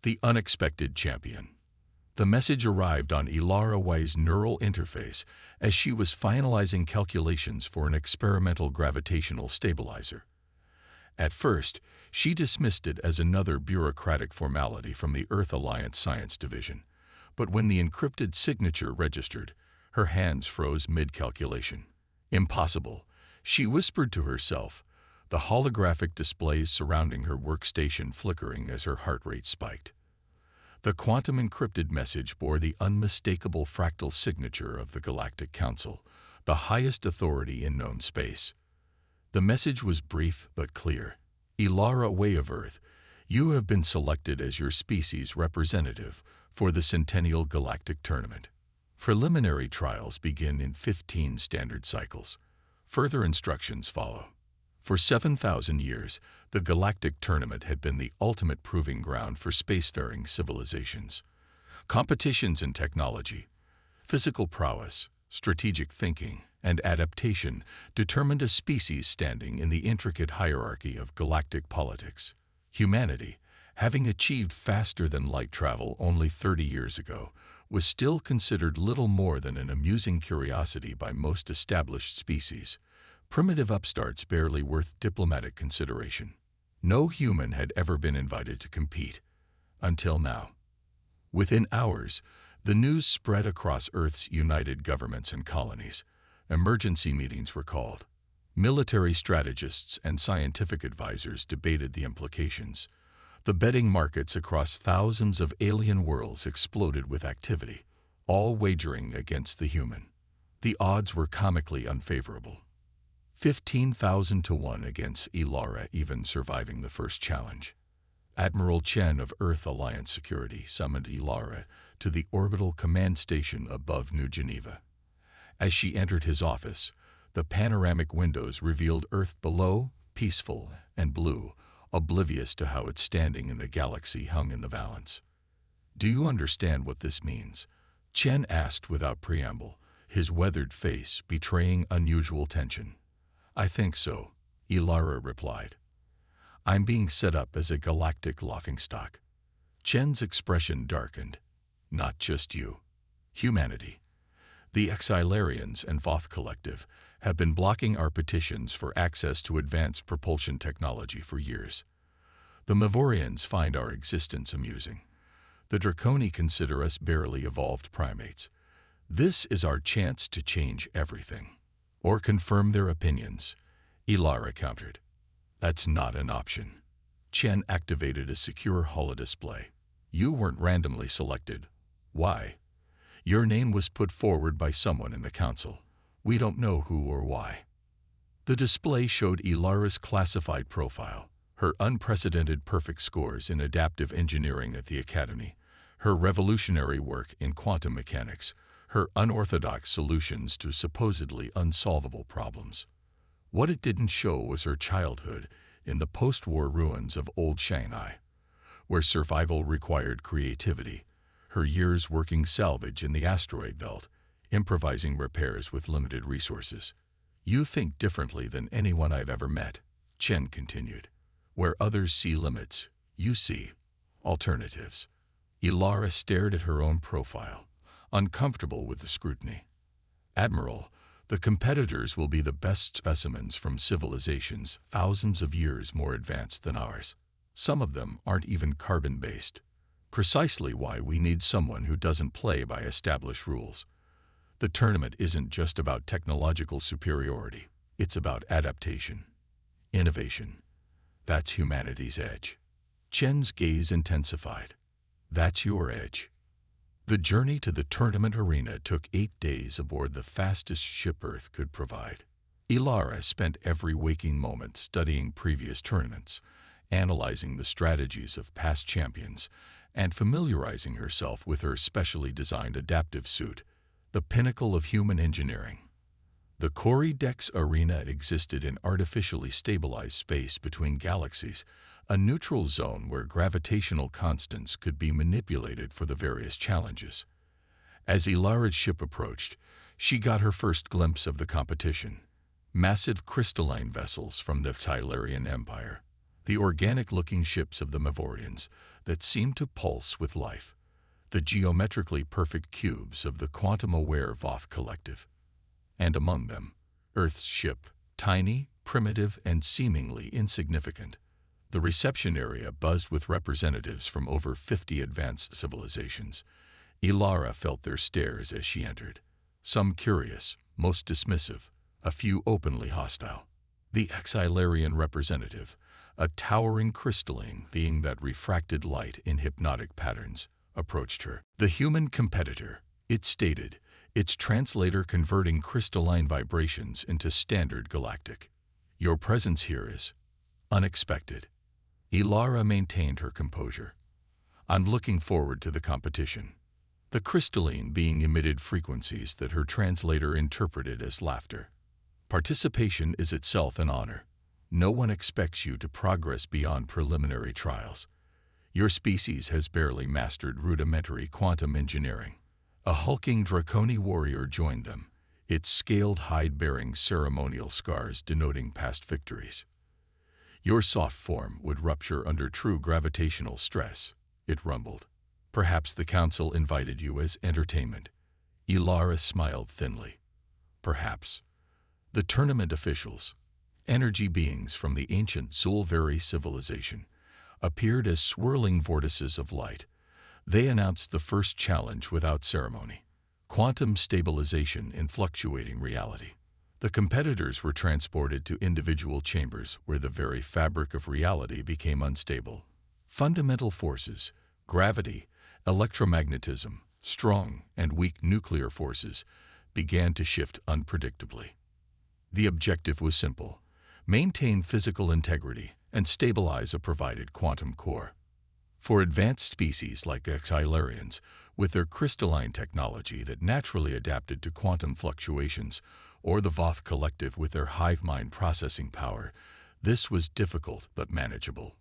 The unexpected champion. The message arrived on Ilara Y's neural interface as she was finalizing calculations for an experimental gravitational stabilizer. At first, she dismissed it as another bureaucratic formality from the Earth Alliance Science Division, but when the encrypted signature registered, her hands froze mid-calculation. Impossible, she whispered to herself, the holographic displays surrounding her workstation flickering as her heart rate spiked. The quantum-encrypted message bore the unmistakable fractal signature of the Galactic Council, the highest authority in known space. The message was brief but clear. Ilara Way of Earth, you have been selected as your species representative for the Centennial Galactic Tournament. Preliminary trials begin in 15 standard cycles. Further instructions follow. For 7,000 years, the Galactic Tournament had been the ultimate proving ground for spacefaring civilizations. Competitions in technology, physical prowess, strategic thinking, and adaptation determined a species standing in the intricate hierarchy of galactic politics. Humanity, having achieved faster-than-light travel only 30 years ago, was still considered little more than an amusing curiosity by most established species. Primitive upstarts barely worth diplomatic consideration. No human had ever been invited to compete, until now. Within hours, the news spread across Earth's united governments and colonies. Emergency meetings were called. Military strategists and scientific advisors debated the implications. The betting markets across thousands of alien worlds exploded with activity, all wagering against the human. The odds were comically unfavorable. 15,000 to 1 against Ilara even surviving the first challenge. Admiral Chen of Earth Alliance Security summoned Ilara to the orbital command station above New Geneva. As she entered his office, the panoramic windows revealed Earth below, peaceful and blue, oblivious to how its standing in the galaxy hung in the balance. "Do you understand what this means?" Chen asked without preamble, his weathered face betraying unusual tension. "I think so," Ilara replied. "I'm being set up as a galactic laughingstock." Chen's expression darkened. "Not just you. Humanity. The Exilarians and Voth Collective have been blocking our petitions for access to advanced propulsion technology for years. The Mavorians find our existence amusing. The Draconi consider us barely evolved primates. This is our chance to change everything. Or confirm their opinions," Ilara countered. "That's not an option." Chen activated a secure holodisplay. "You weren't randomly selected. Why? Your name was put forward by someone in the council. We don't know who or why." The display showed Ilara's classified profile, her unprecedented perfect scores in adaptive engineering at the Academy, her revolutionary work in quantum mechanics, her unorthodox solutions to supposedly unsolvable problems. What it didn't show was her childhood in the post-war ruins of old Shanghai, where survival required creativity, her years working salvage in the asteroid belt, improvising repairs with limited resources. "You think differently than anyone I've ever met," Chen continued. "Where others see limits, you see alternatives." Ilara stared at her own profile, uncomfortable with the scrutiny. "Admiral, the competitors will be the best specimens from civilizations thousands of years more advanced than ours. Some of them aren't even carbon-based. Precisely why we need someone who doesn't play by established rules. The tournament isn't just about technological superiority. It's about adaptation, innovation. That's humanity's edge." Chen's gaze intensified. "That's your edge." The journey to the tournament arena took 8 days aboard the fastest ship Earth could provide. Ilara spent every waking moment studying previous tournaments, analyzing the strategies of past champions, and familiarizing herself with her specially designed adaptive suit, the pinnacle of human engineering. The Corridix Arena existed in artificially stabilized space between galaxies, a neutral zone where gravitational constants could be manipulated for the various challenges. As Ilara's ship approached, she got her first glimpse of the competition. Massive crystalline vessels from the Silurian Empire. the organic-looking ships of the Mavorians that seemed to pulse with life, the geometrically perfect cubes of the quantum-aware Voth collective. And among them, Earth's ship, tiny, primitive, and seemingly insignificant. The reception area buzzed with representatives from over 50 advanced civilizations. Ilara felt their stares as she entered, some curious, most dismissive, a few openly hostile. The Exilarian representative, a towering crystalline being that refracted light in hypnotic patterns, approached her. The human competitor, it stated, its translator converting crystalline vibrations into standard galactic. Your presence here is unexpected. Ilara maintained her composure. I'm looking forward to the competition. The crystalline being emitted frequencies that her translator interpreted as laughter. Participation is itself an honor. No one expects you to progress beyond preliminary trials. Your species has barely mastered rudimentary quantum engineering. A hulking Draconi warrior joined them, its scaled hide bearing ceremonial scars denoting past victories. Your soft form would rupture under true gravitational stress, it rumbled. Perhaps the council invited you as entertainment. Ilara smiled thinly. Perhaps. The tournament officials, energy beings from the ancient Zulvari civilization, appeared as swirling vortices of light. They announced the first challenge without ceremony: quantum stabilization in fluctuating reality. The competitors were transported to individual chambers where the very fabric of reality became unstable. Fundamental forces, gravity, electromagnetism, strong and weak nuclear forces, began to shift unpredictably. The objective was simple: maintain physical integrity and stabilize a provided quantum core. For advanced species like Exilarians, with their crystalline technology that naturally adapted to quantum fluctuations, or the Voth collective with their hive mind processing power, this was difficult but manageable.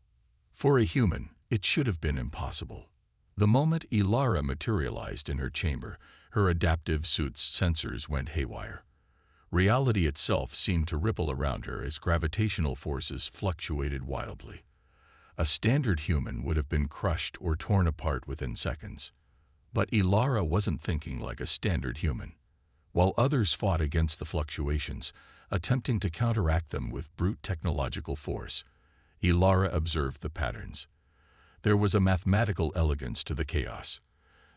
For a human, it should have been impossible. The moment Ilara materialized in her chamber, her adaptive suit's sensors went haywire. Reality itself seemed to ripple around her as gravitational forces fluctuated wildly. A standard human would have been crushed or torn apart within seconds. But Ilara wasn't thinking like a standard human. While others fought against the fluctuations, attempting to counteract them with brute technological force, Ilara observed the patterns. There was a mathematical elegance to the chaos.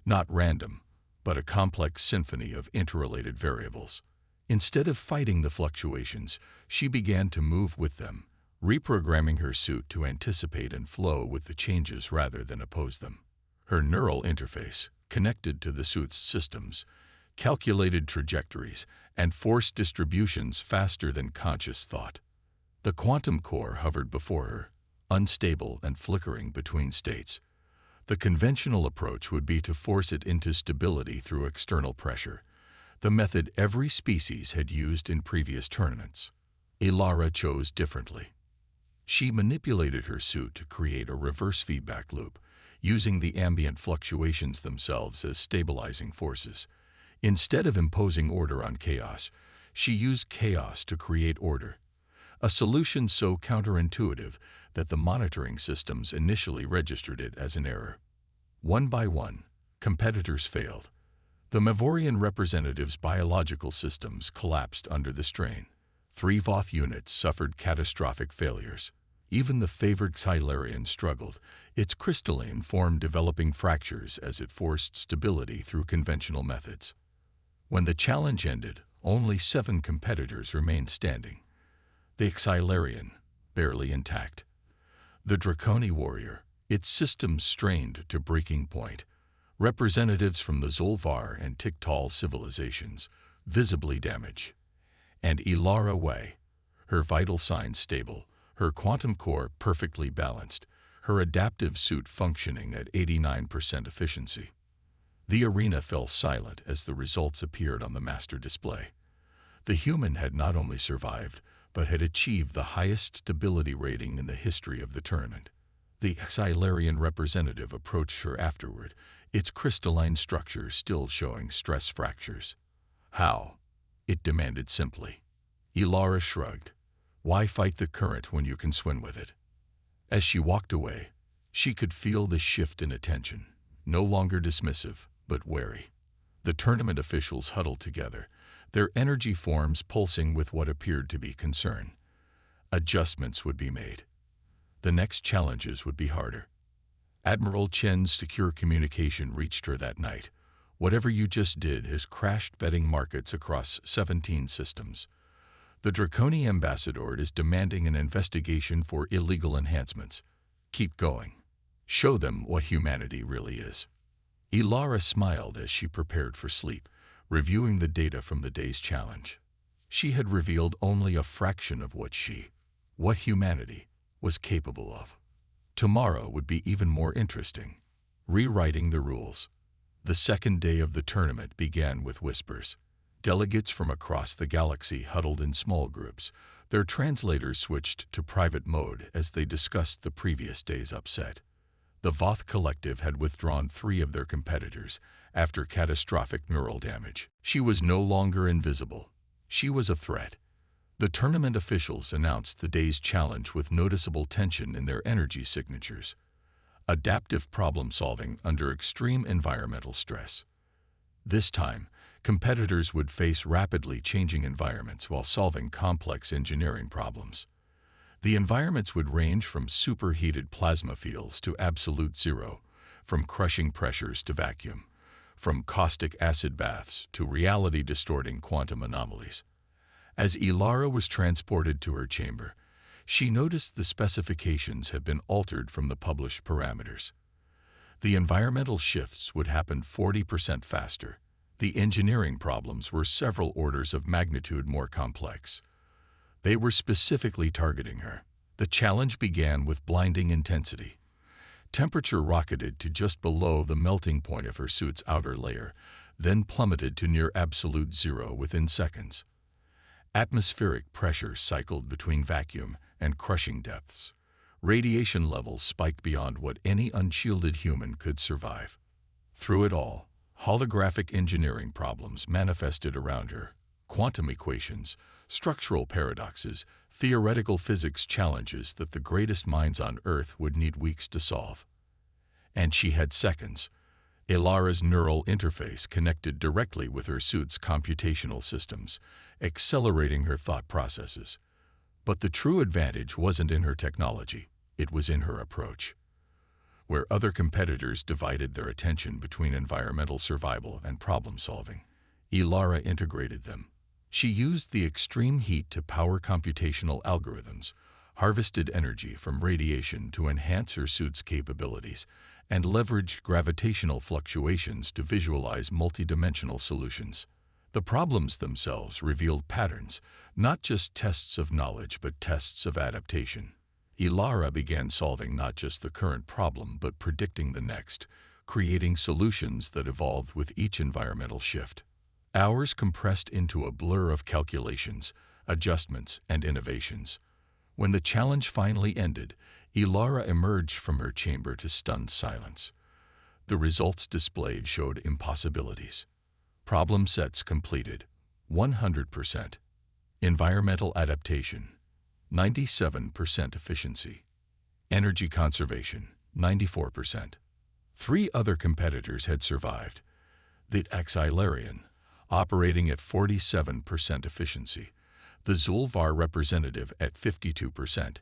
Not random, but a complex symphony of interrelated variables. Instead of fighting the fluctuations, she began to move with them, reprogramming her suit to anticipate and flow with the changes rather than oppose them. Her neural interface, connected to the suit's systems, calculated trajectories and force distributions faster than conscious thought. The quantum core hovered before her, unstable and flickering between states. The conventional approach would be to force it into stability through external pressure, the method every species had used in previous tournaments. Ilara chose differently. She manipulated her suit to create a reverse feedback loop, using the ambient fluctuations themselves as stabilizing forces. Instead of imposing order on chaos, she used chaos to create order, a solution so counterintuitive that the monitoring systems initially registered it as an error. One by one, competitors failed. The Mavorian representative's biological systems collapsed under the strain. 3 Voth units suffered catastrophic failures. Even the favored Xylarian struggled, its crystalline form developing fractures as it forced stability through conventional methods. When the challenge ended, only 7 competitors remained standing. The Xylarian, barely intact. The Draconi warrior, its systems strained to breaking point. Representatives from the Zulvar and Tiktal civilizations, visibly damaged. And Ilara Way, her vital signs stable, her quantum core perfectly balanced, her adaptive suit functioning at 89% efficiency. The arena fell silent as the results appeared on the master display. The human had not only survived, but had achieved the highest stability rating in the history of the tournament. The Xylarian representative approached her afterward, its crystalline structure still showing stress fractures. How? It demanded simply. Ilara shrugged. Why fight the current when you can swim with it? As she walked away, she could feel the shift in attention, no longer dismissive, but wary. The tournament officials huddled together, their energy forms pulsing with what appeared to be concern. Adjustments would be made. The next challenges would be harder. Admiral Chen's secure communication reached her that night. Whatever you just did has crashed betting markets across 17 systems. The Draconi ambassador is demanding an investigation for illegal enhancements. Keep going. Show them what humanity really is. Ilara smiled as she prepared for sleep, reviewing the data from the day's challenge. She had revealed only a fraction of what humanity was capable of. Tomorrow would be even more interesting. Rewriting the rules. The second day of the tournament began with whispers. Delegates from across the galaxy huddled in small groups. Their translators switched to private mode as they discussed the previous day's upset. The Voth Collective had withdrawn 3 of their competitors after catastrophic neural damage. She was no longer invisible. She was a threat. The tournament officials announced the day's challenge with noticeable tension in their energy signatures. Adaptive problem-solving under extreme environmental stress. This time, competitors would face rapidly changing environments while solving complex engineering problems. The environments would range from superheated plasma fields to absolute zero, from crushing pressures to vacuum, from caustic acid baths to reality-distorting quantum anomalies. As Ilara was transported to her chamber, she noticed the specifications had been altered from the published parameters. The environmental shifts would happen 40% faster. The engineering problems were several orders of magnitude more complex. They were specifically targeting her. The challenge began with blinding intensity. Temperature rocketed to just below the melting point of her suit's outer layer, then plummeted to near absolute zero within seconds. Atmospheric pressure cycled between vacuum and crushing depths. Radiation levels spiked beyond what any unshielded human could survive. Through it all, holographic engineering problems manifested around her. Quantum equations, structural paradoxes, theoretical physics challenges that the greatest minds on Earth would need weeks to solve. And she had seconds. Ilara's neural interface connected directly with her suit's computational systems, accelerating her thought processes. But the true advantage wasn't in her technology, it was in her approach. Where other competitors divided their attention between environmental survival and problem-solving, Ilara integrated them. She used the extreme heat to power computational algorithms, harvested energy from radiation to enhance her suit's capabilities, and leveraged gravitational fluctuations to visualize multidimensional solutions. The problems themselves revealed patterns, not just tests of knowledge but tests of adaptation. Ilara began solving not just the current problem but predicting the next, creating solutions that evolved with each environmental shift. Hours compressed into a blur of calculations, adjustments, and innovations. When the challenge finally ended, Ilara emerged from her chamber to stunned silence. The results displayed showed impossibilities. Problem sets completed, 100%. Environmental adaptation, 97% efficiency. Energy conservation, 94%. 3 other competitors had survived. The Axilarian, operating at 47% efficiency, the Zulvar representative at 52%,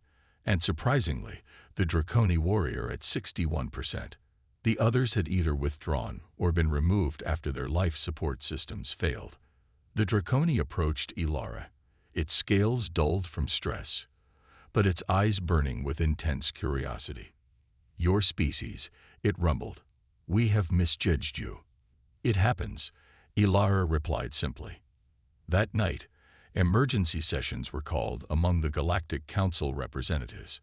and surprisingly, the Draconi warrior at 61%. The others had either withdrawn or been removed after their life support systems failed. The Draconi approached Ilara, its scales dulled from stress, but its eyes burning with intense curiosity. "Your species," it rumbled. "We have misjudged you." "It happens," Ilara replied simply. That night, emergency sessions were called among the Galactic Council representatives.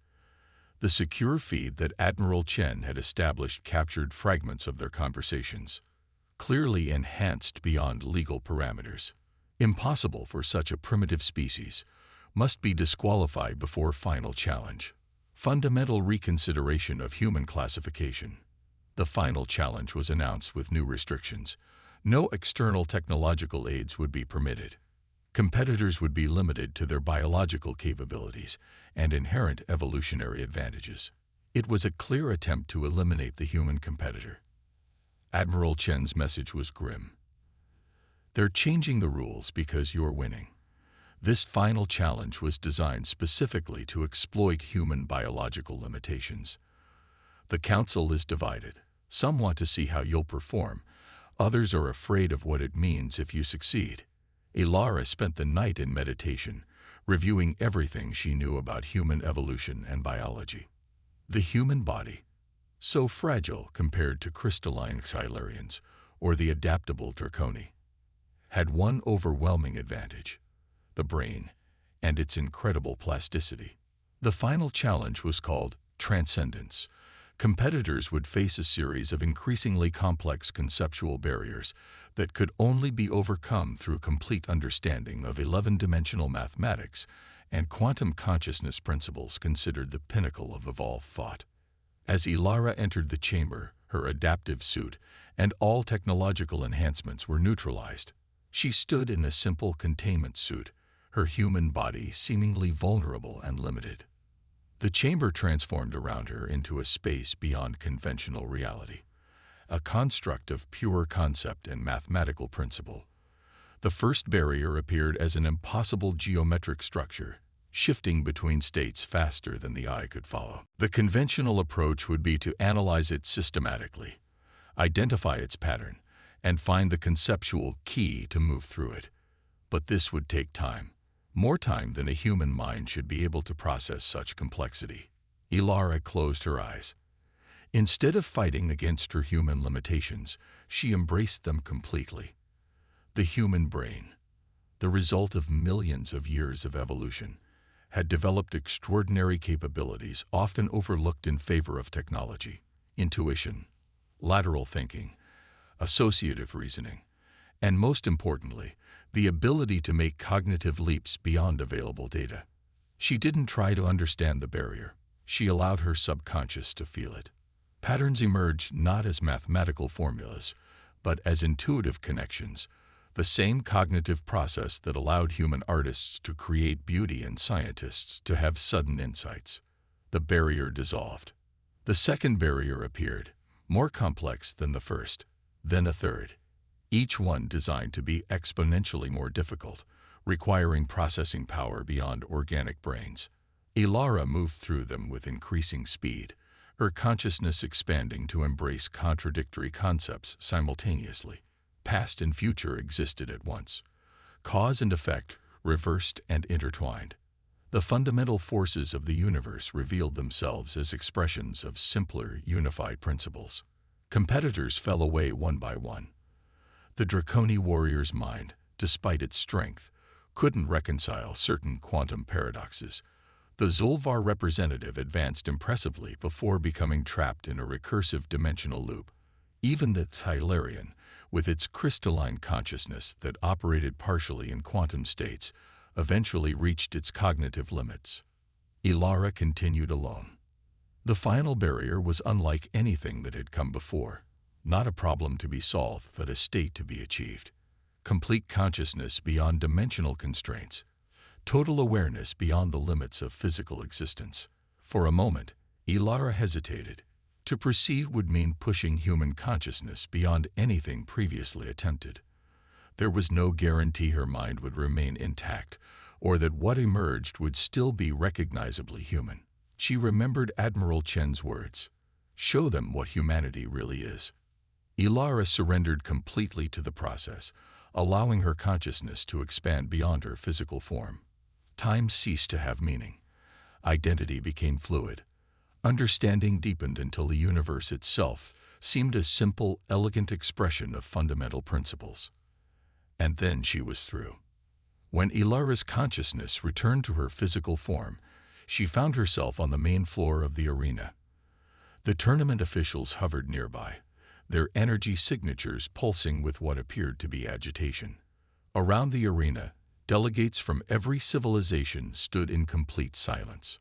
The secure feed that Admiral Chen had established captured fragments of their conversations, clearly enhanced beyond legal parameters. Impossible for such a primitive species, must be disqualified before final challenge. Fundamental reconsideration of human classification. The final challenge was announced with new restrictions. No external technological aids would be permitted. Competitors would be limited to their biological capabilities and inherent evolutionary advantages. It was a clear attempt to eliminate the human competitor. Admiral Chen's message was grim. They're changing the rules because you're winning. This final challenge was designed specifically to exploit human biological limitations. The council is divided. Some want to see how you'll perform. Others are afraid of what it means if you succeed. Ilara spent the night in meditation, reviewing everything she knew about human evolution and biology. The human body, so fragile compared to crystalline Xylarians or the adaptable Draconi, had one overwhelming advantage: the brain and its incredible plasticity. The final challenge was called Transcendence. Competitors would face a series of increasingly complex conceptual barriers that could only be overcome through complete understanding of 11-dimensional mathematics and quantum consciousness principles considered the pinnacle of evolved thought. As Ilara entered the chamber, her adaptive suit and all technological enhancements were neutralized. She stood in a simple containment suit, her human body seemingly vulnerable and limited. The chamber transformed around her into a space beyond conventional reality, a construct of pure concept and mathematical principle. The first barrier appeared as an impossible geometric structure, shifting between states faster than the eye could follow. The conventional approach would be to analyze it systematically, identify its pattern, and find the conceptual key to move through it. But this would take time. More time than a human mind should be able to process such complexity. Ilara closed her eyes. Instead of fighting against her human limitations, she embraced them completely. The human brain, the result of millions of years of evolution, had developed extraordinary capabilities often overlooked in favor of technology: intuition, lateral thinking, associative reasoning, and most importantly, the ability to make cognitive leaps beyond available data. She didn't try to understand the barrier. She allowed her subconscious to feel it. Patterns emerged not as mathematical formulas, but as intuitive connections, the same cognitive process that allowed human artists to create beauty and scientists to have sudden insights. The barrier dissolved. The second barrier appeared, more complex than the first, then a third, each one designed to be exponentially more difficult, requiring processing power beyond organic brains. Ilara moved through them with increasing speed, her consciousness expanding to embrace contradictory concepts simultaneously. Past and future existed at once. Cause and effect reversed and intertwined. The fundamental forces of the universe revealed themselves as expressions of simpler, unified principles. Competitors fell away one by one. The Draconi warrior's mind, despite its strength, couldn't reconcile certain quantum paradoxes. The Zulvar representative advanced impressively before becoming trapped in a recursive dimensional loop. Even the Xylarian, with its crystalline consciousness that operated partially in quantum states, eventually reached its cognitive limits. Ilara continued alone. The final barrier was unlike anything that had come before. Not a problem to be solved, but a state to be achieved. Complete consciousness beyond dimensional constraints. Total awareness beyond the limits of physical existence. For a moment, Ilara hesitated. To proceed would mean pushing human consciousness beyond anything previously attempted. There was no guarantee her mind would remain intact, or that what emerged would still be recognizably human. She remembered Admiral Chen's words: "Show them what humanity really is." Ilara surrendered completely to the process, allowing her consciousness to expand beyond her physical form. Time ceased to have meaning. Identity became fluid. Understanding deepened until the universe itself seemed a simple, elegant expression of fundamental principles. And then she was through. When Ilara's consciousness returned to her physical form, she found herself on the main floor of the arena. The tournament officials hovered nearby, their energy signatures pulsing with what appeared to be agitation. Around the arena, delegates from every civilization stood in complete silence.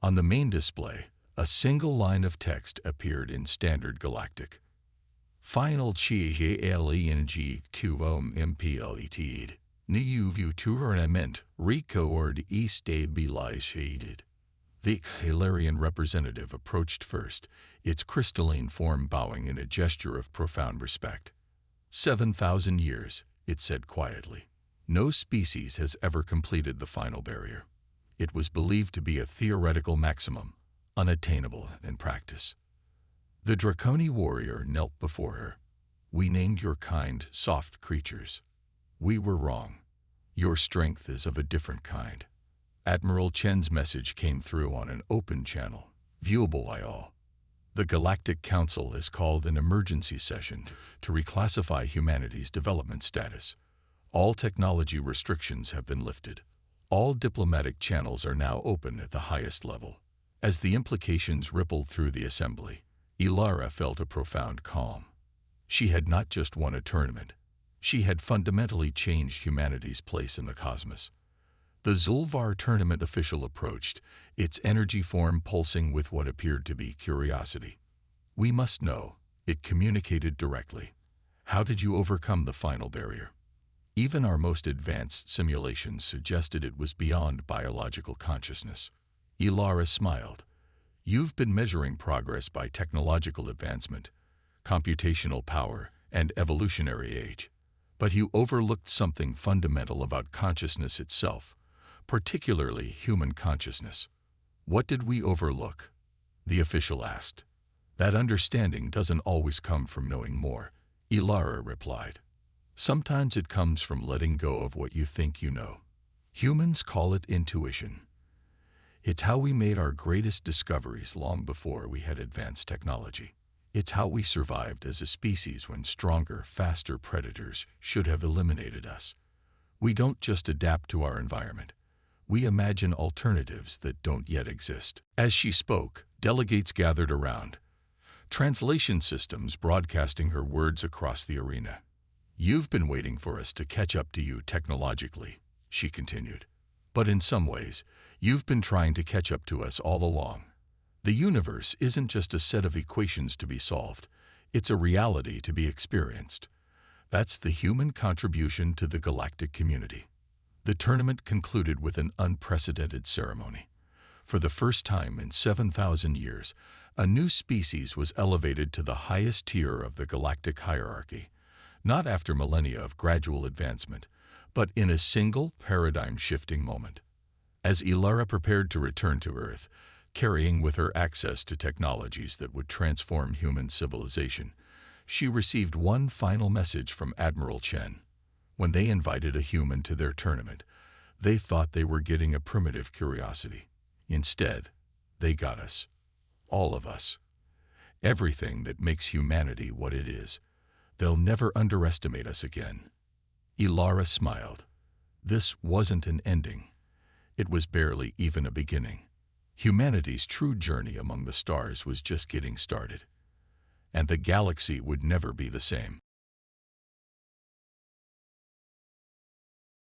On the main display, a single line of text appeared in Standard Galactic. Final chi mplet. New tournament record destabilized. The Hilarion representative approached first, its crystalline form bowing in a gesture of profound respect. 7,000 years, it said quietly. No species has ever completed the final barrier. It was believed to be a theoretical maximum, unattainable in practice. The Draconi warrior knelt before her. We named your kind soft creatures. We were wrong. Your strength is of a different kind. Admiral Chen's message came through on an open channel, viewable by all. The Galactic Council has called an emergency session to reclassify humanity's development status. All technology restrictions have been lifted. All diplomatic channels are now open at the highest level. As the implications rippled through the assembly, Ilara felt a profound calm. She had not just won a tournament. She had fundamentally changed humanity's place in the cosmos. The Zulvar tournament official approached, its energy form pulsing with what appeared to be curiosity. We must know, it communicated directly. How did you overcome the final barrier? Even our most advanced simulations suggested it was beyond biological consciousness. Ilara smiled. You've been measuring progress by technological advancement, computational power, and evolutionary age. But you overlooked something fundamental about consciousness itself, particularly human consciousness. What did we overlook? The official asked. That understanding doesn't always come from knowing more, Ilara replied. Sometimes it comes from letting go of what you think you know. Humans call it intuition. It's how we made our greatest discoveries long before we had advanced technology. It's how we survived as a species when stronger, faster predators should have eliminated us. We don't just adapt to our environment. We imagine alternatives that don't yet exist. As she spoke, delegates gathered around, translation systems broadcasting her words across the arena. You've been waiting for us to catch up to you technologically, she continued. But in some ways, you've been trying to catch up to us all along. The universe isn't just a set of equations to be solved. It's a reality to be experienced. That's the human contribution to the galactic community. The tournament concluded with an unprecedented ceremony. For the first time in 7,000 years, a new species was elevated to the highest tier of the galactic hierarchy, not after millennia of gradual advancement, but in a single paradigm-shifting moment. As Ilara prepared to return to Earth, carrying with her access to technologies that would transform human civilization, she received one final message from Admiral Chen. When they invited a human to their tournament, they thought they were getting a primitive curiosity. Instead, they got us. All of us. Everything that makes humanity what it is. They'll never underestimate us again. Ilara smiled. This wasn't an ending. It was barely even a beginning. Humanity's true journey among the stars was just getting started. And the galaxy would never be the same.